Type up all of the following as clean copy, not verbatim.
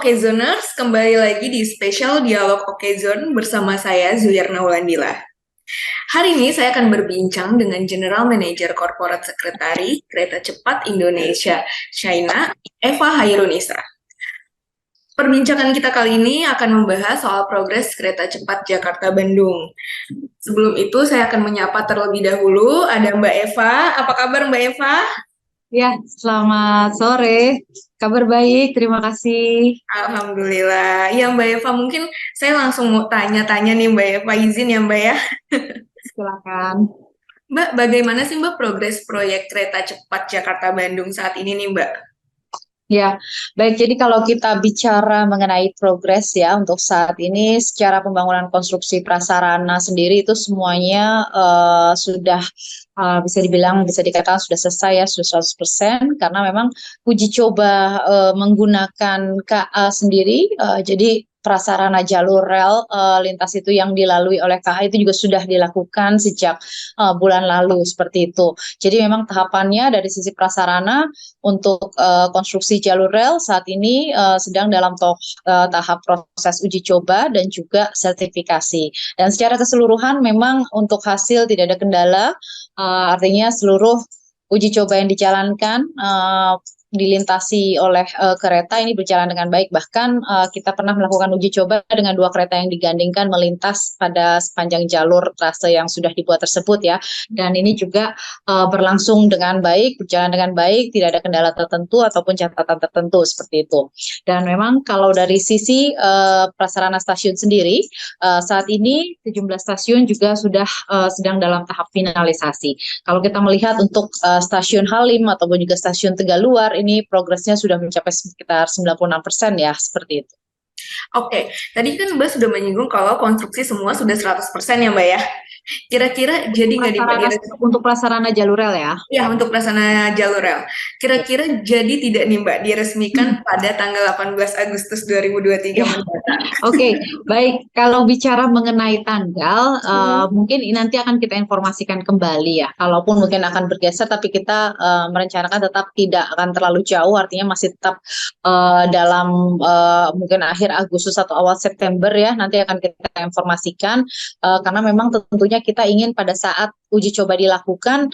Okezoners, kembali lagi di spesial Dialog Okezon bersama saya Zuyarna Wulandila. Hari ini saya akan berbincang dengan General Manager Corporate Secretary Kereta Cepat Indonesia China, Eva Hairunisa. Perbincangan kita kali ini akan membahas soal progres kereta cepat Jakarta-Bandung. Sebelum itu saya akan menyapa terlebih dahulu ada Mbak Eva. Apa kabar Mbak Eva? Ya, selamat sore. Kabar baik, terima kasih. Alhamdulillah. Ya Mbak Eva, mungkin saya langsung mau tanya-tanya nih Mbak Eva, izin ya Mbak ya. Silakan. Mbak, bagaimana sih Mbak progres proyek kereta cepat Jakarta-Bandung saat ini nih Mbak? Ya, baik. Jadi kalau kita bicara mengenai progres ya untuk saat ini secara pembangunan konstruksi prasarana sendiri itu semuanya sudah bisa dibilang bisa dikatakan sudah selesai ya, sudah 100% karena memang uji coba menggunakan KA sendiri jadi prasarana jalur rel lintas itu yang dilalui oleh KA itu juga sudah dilakukan sejak bulan lalu seperti itu. Jadi memang tahapannya dari sisi prasarana untuk konstruksi jalur rel saat ini sedang dalam tahap proses uji coba dan juga sertifikasi. Dan secara keseluruhan memang untuk hasil tidak ada kendala, artinya seluruh uji coba yang dijalankan dilintasi oleh kereta ini berjalan dengan baik. Bahkan kita pernah melakukan uji coba dengan 2 kereta yang digandingkan melintas pada sepanjang jalur trase yang sudah dibuat tersebut ya. Dan ini juga berlangsung dengan baik, berjalan dengan baik, tidak ada kendala tertentu ataupun catatan tertentu seperti itu. Dan memang kalau dari sisi prasarana stasiun sendiri, saat ini sejumlah stasiun juga sudah sedang dalam tahap finalisasi. Kalau kita melihat untuk stasiun Halim ataupun juga stasiun Tegaluar, ini progresnya sudah mencapai sekitar 96% ya, seperti itu. Oke, tadi kan Mbak sudah menyinggung kalau konstruksi semua sudah 100% ya Mbak ya. Kira-kira jadi nggak nih Mbak Untuk prasarana jalur rel ya? Ya, untuk pelaksana jalur rel. Kira-kira jadi tidak nih Mbak diresmikan pada tanggal 18 Agustus 2023 Ya, mendatang? Oke, baik. Kalau bicara mengenai tanggal, mungkin ini nanti akan kita informasikan kembali ya. Kalaupun mungkin akan bergeser, tapi kita merencanakan tetap tidak akan terlalu jauh. Artinya masih tetap dalam mungkin akhir Agustus atau awal September ya. Nanti akan kita informasikan karena memang tentunya kita ingin pada saat uji coba dilakukan,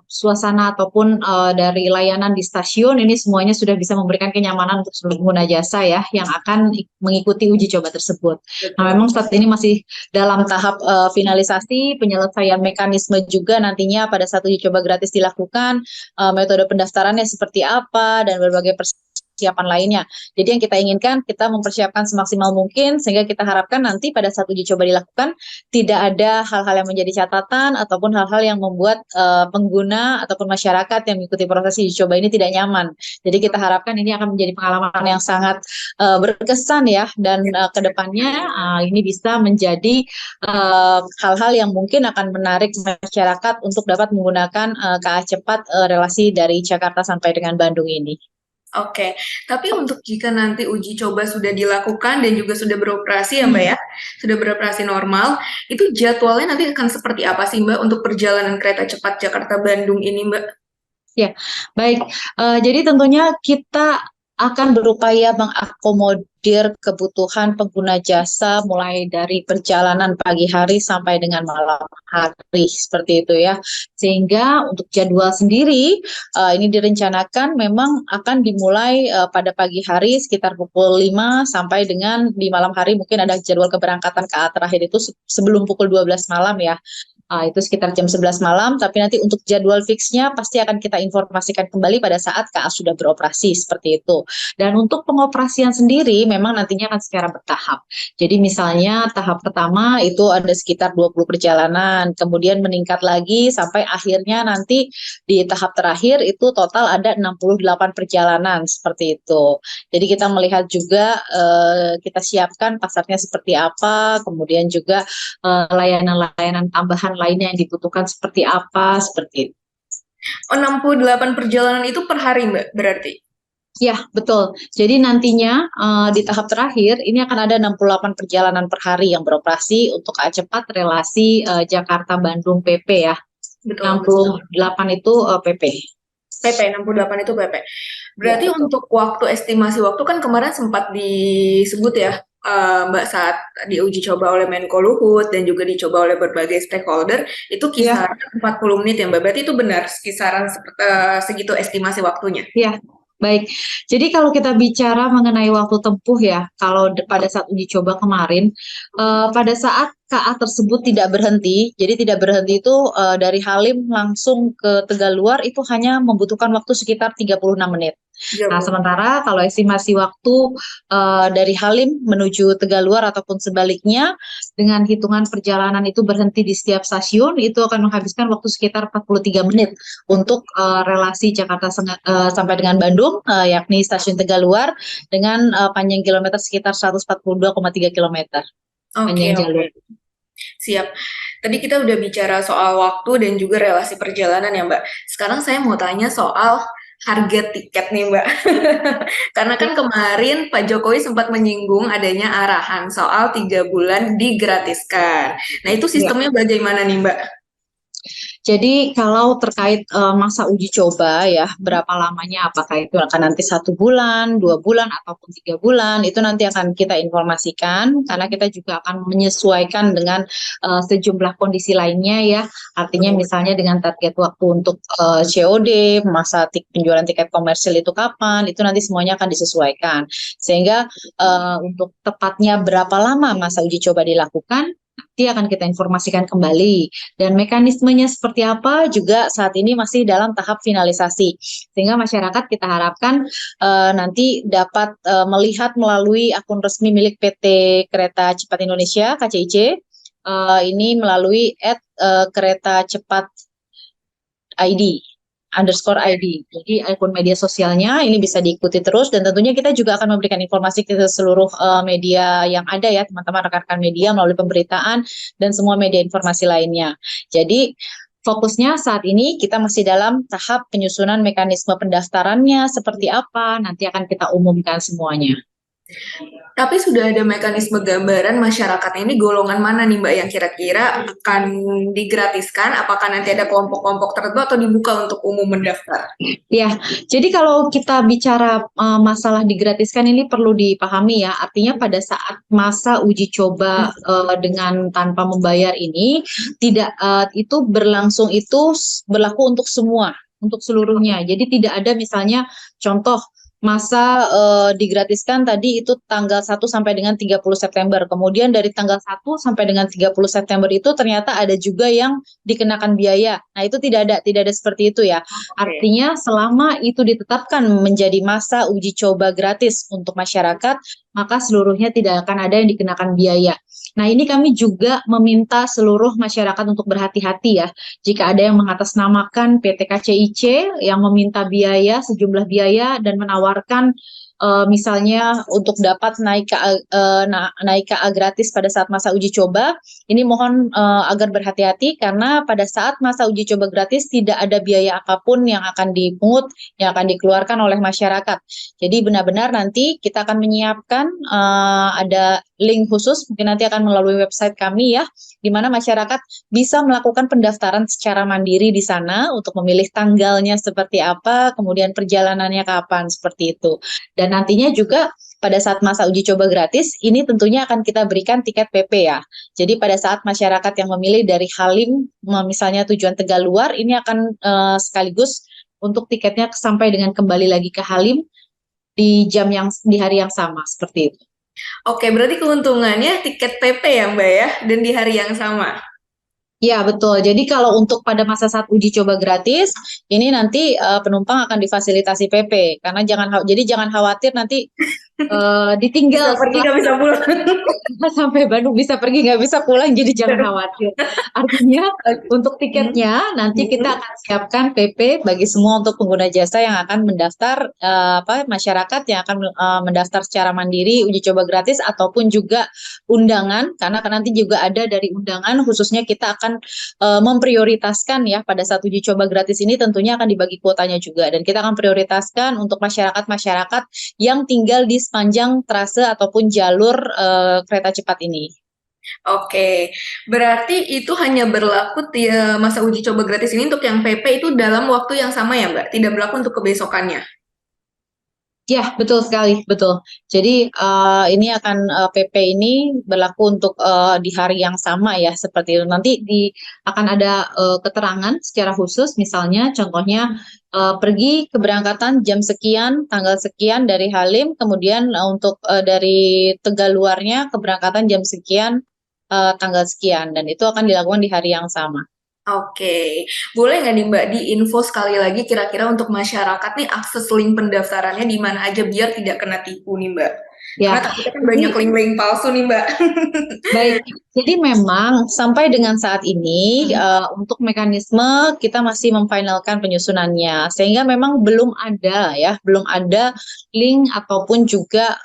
suasana ataupun dari layanan di stasiun ini semuanya sudah bisa memberikan kenyamanan untuk seluruh pengguna jasa ya yang akan mengikuti uji coba tersebut. Nah, memang saat ini masih dalam tahap finalisasi penyelesaian mekanisme juga nantinya pada saat uji coba gratis dilakukan, metode pendaftarannya seperti apa dan berbagai persiapan lainnya. Jadi yang kita inginkan kita mempersiapkan semaksimal mungkin sehingga kita harapkan nanti pada saat uji coba dilakukan tidak ada hal-hal yang menjadi catatan ataupun hal-hal yang membuat pengguna ataupun masyarakat yang mengikuti proses uji coba ini tidak nyaman. Jadi kita harapkan ini akan menjadi pengalaman yang sangat berkesan ya dan kedepannya ini bisa menjadi hal-hal yang mungkin akan menarik masyarakat untuk dapat menggunakan KA cepat relasi dari Jakarta sampai dengan Bandung ini. Oke, tapi untuk jika nanti uji coba sudah dilakukan dan juga sudah beroperasi ya Mbak ya, sudah beroperasi normal, itu jadwalnya nanti akan seperti apa sih Mbak untuk perjalanan kereta cepat Jakarta-Bandung ini Mbak? Ya, baik. Jadi tentunya kita akan berupaya mengakomodir kebutuhan pengguna jasa mulai dari perjalanan pagi hari sampai dengan malam hari seperti itu ya. Sehingga untuk jadwal sendiri ini direncanakan memang akan dimulai pada pagi hari sekitar pukul 5 sampai dengan di malam hari mungkin ada jadwal keberangkatan KA terakhir itu sebelum pukul 12 malam ya. Itu sekitar jam 11 malam, tapi nanti untuk jadwal fixnya pasti akan kita informasikan kembali pada saat KA sudah beroperasi, seperti itu. Dan untuk pengoperasian sendiri memang nantinya akan secara bertahap. Jadi misalnya tahap pertama itu ada sekitar 20 perjalanan, kemudian meningkat lagi sampai akhirnya nanti di tahap terakhir itu total ada 68 perjalanan, seperti itu. Jadi kita melihat juga kita siapkan pasarnya seperti apa, kemudian juga layanan-layanan tambahan lainnya yang dibutuhkan seperti apa, seperti itu. Oh, 68 perjalanan itu per hari Mbak berarti? Ya, betul. Jadi nantinya di tahap terakhir ini akan ada 68 perjalanan per hari yang beroperasi untuk KA cepat relasi Jakarta-Bandung PP ya. Betul. 68 itu PP. PP, 68 itu PP. Ya, Berarti betul. untuk waktu estimasi waktu kan kemarin sempat disebut ya, Mbak, saat diuji coba oleh Menko Luhut dan juga dicoba oleh berbagai stakeholder, itu Ya, kisaran 40 menit ya Mbak. Berarti itu benar kisaran segitu estimasi waktunya. ya, baik. Jadi kalau kita bicara mengenai waktu tempuh ya, kalau pada saat uji coba kemarin, pada saat KA tersebut tidak berhenti, jadi tidak berhenti itu dari Halim langsung ke Tegaluar itu hanya membutuhkan waktu sekitar 36 menit. Nah, 30. sementara kalau estimasi waktu dari Halim menuju Tegaluar ataupun sebaliknya, dengan hitungan perjalanan itu berhenti di setiap stasiun, itu akan menghabiskan waktu sekitar 43 menit untuk relasi Jakarta sampai dengan Bandung, yakni stasiun Tegaluar, dengan panjang kilometer sekitar 142,3 kilometer Oke, panjang oke. jalur. Siap. Tadi kita udah bicara soal waktu dan juga relasi perjalanan ya, Mbak. Sekarang saya mau tanya soal harga tiket nih, Mbak. Karena kan kemarin Pak Jokowi sempat menyinggung adanya arahan soal 3 bulan digratiskan. Nah, itu Ya. sistemnya bagaimana nih, Mbak? Jadi kalau terkait masa uji coba ya, berapa lamanya? Apakah itu akan nanti 1 bulan, 2 bulan, ataupun 3 bulan? Itu nanti akan kita informasikan karena kita juga akan menyesuaikan dengan sejumlah kondisi lainnya ya. Artinya misalnya dengan target waktu untuk COD, masa penjualan tiket komersil itu kapan? Itu nanti semuanya akan disesuaikan. Sehingga untuk tepatnya berapa lama masa uji coba dilakukan, nanti akan kita informasikan kembali. Dan mekanismenya seperti apa juga saat ini masih dalam tahap finalisasi. Sehingga masyarakat kita harapkan nanti dapat melihat melalui akun resmi milik PT Kereta Cepat Indonesia (KCIC). Ini melalui @kereta cepat ID _ID. Jadi akun media sosialnya ini bisa diikuti terus dan tentunya kita juga akan memberikan informasi ke seluruh media yang ada ya teman-teman rekan-rekan media melalui pemberitaan dan semua media informasi lainnya. Jadi fokusnya saat ini kita masih dalam tahap penyusunan mekanisme pendaftarannya seperti apa nanti akan kita umumkan semuanya. Tapi sudah ada mekanisme gambaran masyarakatnya ini golongan mana nih, Mbak, yang kira-kira akan digratiskan? Apakah nanti ada kelompok-kelompok tertentu atau dibuka untuk umum mendaftar? Ya, jadi kalau kita bicara masalah digratiskan ini perlu dipahami ya, artinya pada saat masa uji coba dengan tanpa membayar ini tidak itu berlangsung itu berlaku untuk semua, untuk seluruhnya. Jadi tidak ada misalnya contoh masa digratiskan tadi itu tanggal 1 sampai dengan 30 September. Kemudian dari tanggal 1 sampai dengan 30 September itu ternyata ada juga yang dikenakan biaya. Nah, itu tidak ada seperti itu ya. Oke. Artinya selama itu ditetapkan menjadi masa uji coba gratis untuk masyarakat, maka seluruhnya tidak akan ada yang dikenakan biaya. Nah, ini kami juga meminta seluruh masyarakat untuk berhati-hati ya. Jika ada yang mengatasnamakan PT KCIC yang meminta biaya, sejumlah biaya dan menawarkan misalnya untuk dapat naik KA gratis pada saat masa uji coba, ini mohon agar berhati-hati karena pada saat masa uji coba gratis tidak ada biaya apapun yang akan dipungut, yang akan dikeluarkan oleh masyarakat. Jadi benar-benar nanti kita akan menyiapkan ada link khusus, mungkin nanti akan melalui website kami ya, di mana masyarakat bisa melakukan pendaftaran secara mandiri di sana untuk memilih tanggalnya seperti apa, kemudian perjalanannya kapan, seperti itu. Dan nantinya juga pada saat masa uji coba gratis, ini tentunya akan kita berikan tiket PP ya. Jadi pada saat masyarakat yang memilih dari Halim, misalnya tujuan Tegaluar, ini akan sekaligus untuk tiketnya sampai dengan kembali lagi ke Halim di hari yang sama, seperti itu. Oke, berarti keuntungannya tiket PP ya, Mbak ya, dan di hari yang sama. Ya, betul. Jadi kalau untuk pada masa saat uji coba gratis, ini nanti penumpang akan difasilitasi PP. Karena jangan khawatir nanti Bisa ditinggal pergi, setelah nggak bisa pulang. sampai Bandung bisa pergi nggak bisa pulang, jadi jangan khawatir. Artinya untuk tiketnya nanti kita akan siapkan PP bagi semua untuk pengguna jasa yang akan mendaftar masyarakat yang akan mendaftar secara mandiri uji coba gratis ataupun juga undangan karena nanti juga ada dari undangan khususnya kita akan memprioritaskan ya pada saat uji coba gratis ini tentunya akan dibagi kuotanya juga dan kita akan prioritaskan untuk masyarakat-masyarakat yang tinggal di sepanjang trase ataupun jalur kereta cepat ini. Oke, berarti itu hanya berlaku masa uji coba gratis ini untuk yang PP itu dalam waktu yang sama ya, Mbak? Tidak berlaku untuk kebesokannya. Ya, betul sekali, betul. Jadi ini akan PP ini berlaku untuk di hari yang sama ya, seperti itu. Nanti akan ada keterangan secara khusus, misalnya contohnya pergi keberangkatan jam sekian, tanggal sekian dari Halim, kemudian untuk dari Tegaluarnya keberangkatan jam sekian, tanggal sekian, dan itu akan dilakukan di hari yang sama. Oke, boleh nggak nih Mbak diinfo sekali lagi kira-kira untuk masyarakat nih akses link pendaftarannya di mana aja biar tidak kena tipu nih Mbak? Karena Ya, takutnya kan banyak jadi link-link palsu nih Mbak. baik, jadi memang sampai dengan saat ini untuk mekanisme kita masih memfinalkan penyusunannya, sehingga memang belum ada link ataupun juga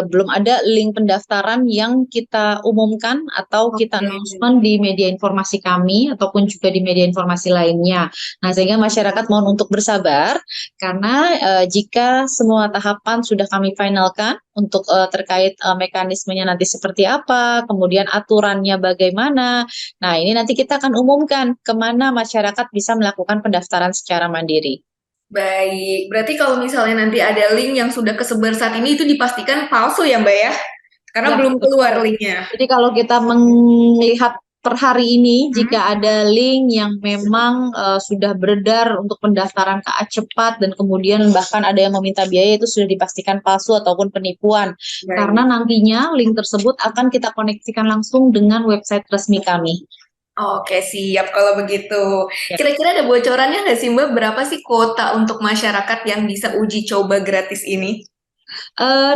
belum ada link pendaftaran yang kita umumkan atau kita Oke. announcement di media informasi kami ataupun juga di media informasi lainnya. Nah, sehingga masyarakat mohon untuk bersabar karena jika semua tahapan sudah kami finalkan untuk terkait mekanismenya nanti seperti apa, kemudian aturannya bagaimana. Nah, ini nanti kita akan umumkan kemana masyarakat bisa melakukan pendaftaran secara mandiri. Baik, berarti kalau misalnya nanti ada link yang sudah kesebar saat ini itu dipastikan palsu ya Mbak ya? Karena Ya, belum keluar betul. linknya. Jadi kalau kita melihat per hari ini, Hmm? jika ada link yang memang sudah beredar untuk pendaftaran KA cepat dan kemudian bahkan ada yang meminta biaya, itu sudah dipastikan palsu ataupun penipuan. Karena Baik. nantinya link tersebut akan kita koneksikan langsung dengan website resmi kami. Oke, siap kalau begitu. Ya. Kira-kira ada bocorannya nggak sih Mbak, berapa sih kuota untuk masyarakat yang bisa uji coba gratis ini?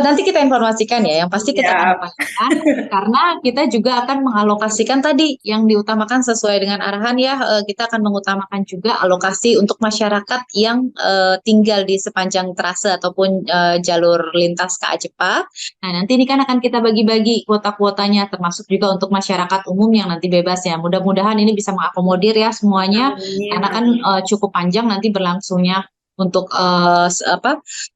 Nanti kita informasikan ya, yang pasti kita akan Siap. upayakan karena kita juga akan mengalokasikan tadi yang diutamakan sesuai dengan arahan ya, kita akan mengutamakan juga alokasi untuk masyarakat yang tinggal di sepanjang trase ataupun jalur lintas KA cepat. Nah, nanti ini kan akan kita bagi-bagi kuota-kuotanya termasuk juga untuk masyarakat umum yang nanti bebas ya. Mudah-mudahan ini bisa mengakomodir ya semuanya Amin, karena kan amin. cukup panjang nanti berlangsungnya untuk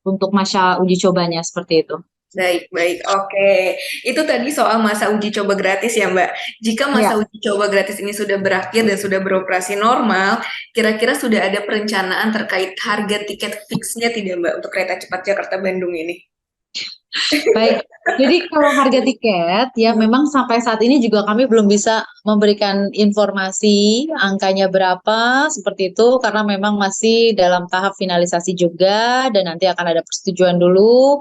untuk masa uji cobanya seperti itu. Baik, baik. Oke. Itu tadi soal masa uji coba gratis ya, Mbak. Jika masa Ya. uji coba gratis ini sudah berakhir dan sudah beroperasi normal, kira-kira sudah ada perencanaan terkait harga tiket fixnya tidak, Mbak, untuk kereta cepat Jakarta-Bandung ini? Baik, jadi kalau harga tiket ya Hmm, memang sampai saat ini juga kami belum bisa memberikan informasi angkanya berapa seperti itu karena memang masih dalam tahap finalisasi juga dan nanti akan ada persetujuan dulu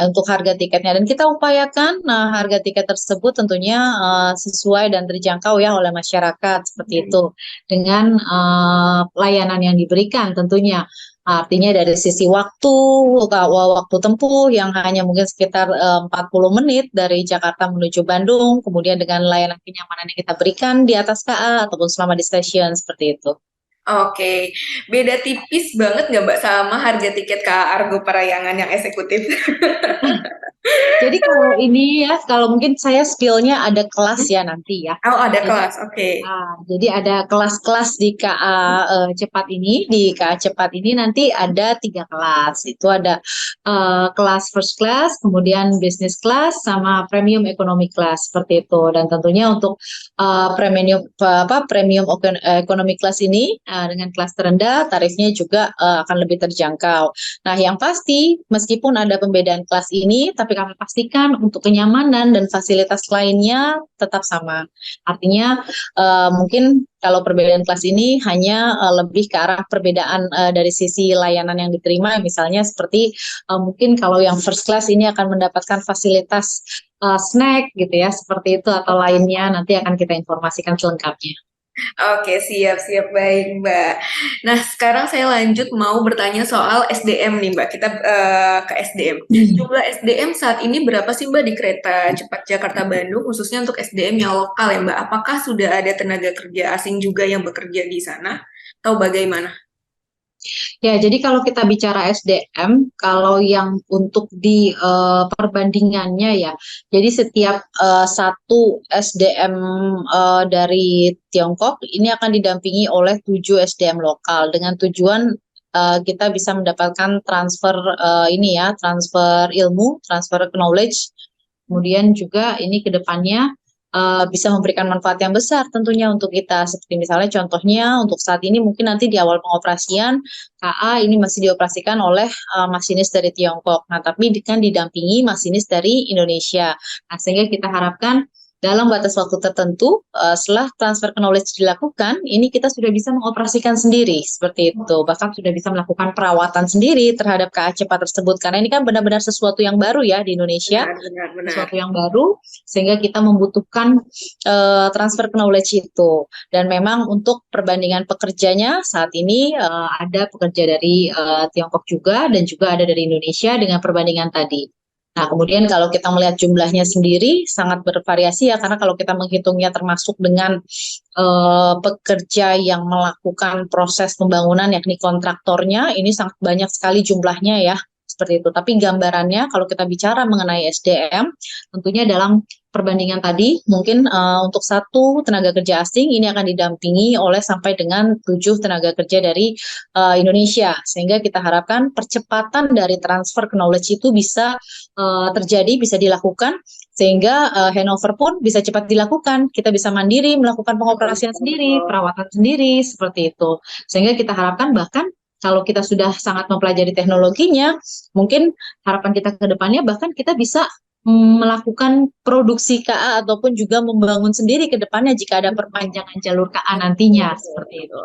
untuk harga tiketnya dan kita upayakan harga tiket tersebut tentunya sesuai dan terjangkau ya oleh masyarakat seperti baik. itu dengan layanan yang diberikan tentunya. Artinya dari sisi waktu, waktu tempuh yang hanya mungkin sekitar 40 menit dari Jakarta menuju Bandung, kemudian dengan layanan kenyamanan yang kita berikan di atas KA ataupun selama di stasiun seperti itu. Oke. Beda tipis banget nggak, Mbak, sama harga tiket KA Argo Parayangan yang eksekutif? Jadi kalau ini ya, kalau mungkin saya skillnya ada kelas ya nanti ya. Oh, ada Jadi kelas. Oke. jadi ada kelas-kelas di KA cepat ini, di KA cepat ini nanti ada 3 kelas. Itu ada kelas first class, kemudian business class, sama premium economy class seperti itu. Dan tentunya untuk premium economy class ini dengan kelas terendah tarifnya juga akan lebih terjangkau. Nah, yang pasti meskipun ada pembedaan kelas ini, tapi kami pastikan untuk kenyamanan dan fasilitas lainnya tetap sama. Artinya mungkin kalau perbedaan kelas ini hanya lebih ke arah perbedaan dari sisi layanan yang diterima, misalnya seperti mungkin kalau yang first class ini akan mendapatkan fasilitas snack gitu ya, seperti itu atau lainnya nanti akan kita informasikan selengkapnya. Oke, siap, siap. Baik, Mbak. Nah, sekarang saya lanjut mau bertanya soal SDM nih, Mbak. Kita ke SDM. Jumlah SDM saat ini berapa sih, Mbak, di kereta cepat Jakarta-Bandung, khususnya untuk SDM yang lokal ya, Mbak? Apakah sudah ada tenaga kerja asing juga yang bekerja di sana? Atau bagaimana? Ya, jadi kalau kita bicara SDM, kalau yang untuk di perbandingannya ya, jadi setiap satu SDM dari Tiongkok ini akan didampingi oleh 7 SDM lokal dengan tujuan kita bisa mendapatkan transfer ini ya, transfer ilmu, transfer knowledge. Kemudian juga ini ke depannya bisa memberikan manfaat yang besar tentunya untuk kita. Seperti misalnya contohnya untuk saat ini mungkin nanti di awal pengoperasian KA ini masih dioperasikan oleh masinis dari Tiongkok. Nah, tapi kan didampingi masinis dari Indonesia. Nah, sehingga kita harapkan dalam batas waktu tertentu, setelah transfer knowledge dilakukan, ini kita sudah bisa mengoperasikan sendiri, seperti itu. Bahkan sudah bisa melakukan perawatan sendiri terhadap KA cepat tersebut. Karena ini kan benar-benar sesuatu yang baru ya di Indonesia, Benar. sesuatu yang baru, sehingga kita membutuhkan transfer knowledge itu. Dan memang untuk perbandingan pekerjanya, saat ini ada pekerja dari Tiongkok juga, dan juga ada dari Indonesia dengan perbandingan tadi. Nah, kemudian kalau kita melihat jumlahnya sendiri sangat bervariasi ya, karena kalau kita menghitungnya termasuk dengan pekerja yang melakukan proses pembangunan yakni kontraktornya, ini sangat banyak sekali jumlahnya ya, seperti itu. Tapi gambarannya kalau kita bicara mengenai SDM, tentunya dalam perbandingan tadi mungkin untuk satu tenaga kerja asing ini akan didampingi oleh sampai dengan 7 tenaga kerja dari Indonesia, sehingga kita harapkan percepatan dari transfer knowledge itu bisa terjadi, bisa dilakukan, sehingga handover pun bisa cepat dilakukan. Kita bisa mandiri melakukan pengoperasian sendiri, perawatan sendiri, seperti itu. Sehingga kita harapkan bahkan kalau kita sudah sangat mempelajari teknologinya, mungkin harapan kita ke depannya bahkan kita bisa melakukan produksi KA ataupun juga membangun sendiri ke depannya jika ada perpanjangan jalur KA nantinya, seperti itu.